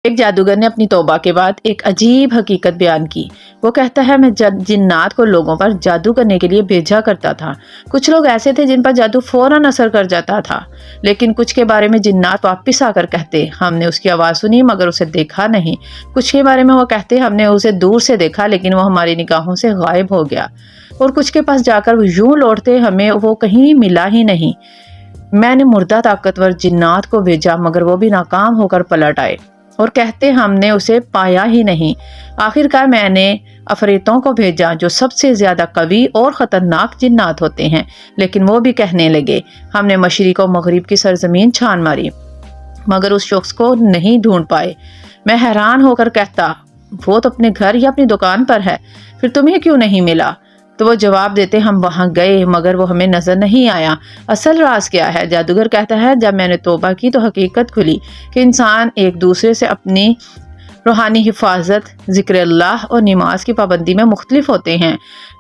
ایک جادوگر نے اپنی توبہ کے بعد ایک عجیب حقیقت بیان کی۔ وہ کہتا ہے، میں جنات کو لوگوں پر جادو کرنے کے لیے بھیجا کرتا تھا۔ کچھ لوگ ایسے تھے جن پر جادو فوراً اثر کر جاتا تھا، لیکن کچھ کے بارے میں جنات واپس آ کر کہتے، ہم نے اس کی آواز سنی مگر اسے دیکھا نہیں۔ کچھ کے بارے میں وہ کہتے، ہم نے اسے دور سے دیکھا لیکن وہ ہماری نگاہوں سے غائب ہو گیا۔ اور کچھ کے پاس جا کر وہ یوں لوٹتے، ہمیں وہ کہیں ملا ہی نہیں۔ میں نے مردہ طاقتور جنات کو بھیجا مگر وہ بھی ناکام ہو کر پلٹ آئے اور کہتے، ہم نے اسے پایا ہی نہیں۔ آخر کار میں نے عفریتوں کو بھیجا جو سب سے زیادہ قوی اور خطرناک جنات ہوتے ہیں، لیکن وہ بھی کہنے لگے، ہم نے مشرق و مغرب کی سرزمین چھان ماری مگر اس شخص کو نہیں ڈھونڈ پائے۔ میں حیران ہو کر کہتا، وہ تو اپنے گھر یا اپنی دکان پر ہے، پھر تمہیں کیوں نہیں ملا؟ تو وہ جواب دیتے، ہم وہاں گئے مگر وہ ہمیں نظر نہیں آیا۔ اصل راز کیا ہے؟ جادوگر کہتا ہے، جب میں نے توبہ کی تو حقیقت کھلی کہ انسان ایک دوسرے سے اپنی روحانی حفاظت، ذکر اللہ اور نماز کی پابندی میں مختلف ہوتے ہیں۔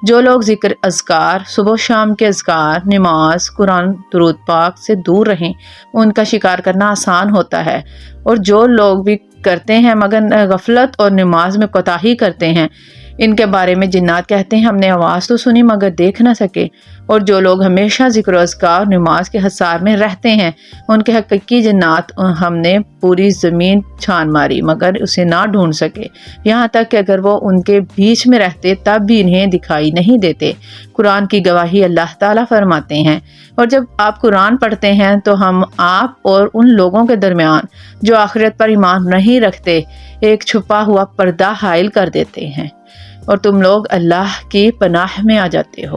جو لوگ ذکر، اذکار، صبح و شام کے اذکار، نماز، قرآن، درود پاک سے دور رہیں، ان کا شکار کرنا آسان ہوتا ہے، اور جو لوگ بھی کرتے ہیں مگر غفلت اور نماز میں کوتاہی کرتے ہیں، ان کے بارے میں جنات کہتے ہیں، ہم نے آواز تو سنی مگر دیکھ نہ سکے۔ اور جو لوگ ہمیشہ ذکر و اذکار، نماز کے حصار میں رہتے ہیں، ان کے حقیقی جنات، ہم نے پوری زمین چھان ماری مگر اسے نہ ڈھونڈ سکے، یہاں تک کہ اگر وہ ان کے بیچ میں رہتے تب بھی انہیں دکھائی نہیں دیتے۔ قرآن کی گواہی اللہ تعالیٰ فرماتے ہیں، اور جب آپ قرآن پڑھتے ہیں تو ہم آپ اور ان لوگوں کے درمیان جو آخرت پر ایمان نہیں رکھتے ایک چھپا ہوا پردہ حائل کر دیتے ہیں، اور تم لوگ اللہ کی پناہ میں آ جاتے ہو۔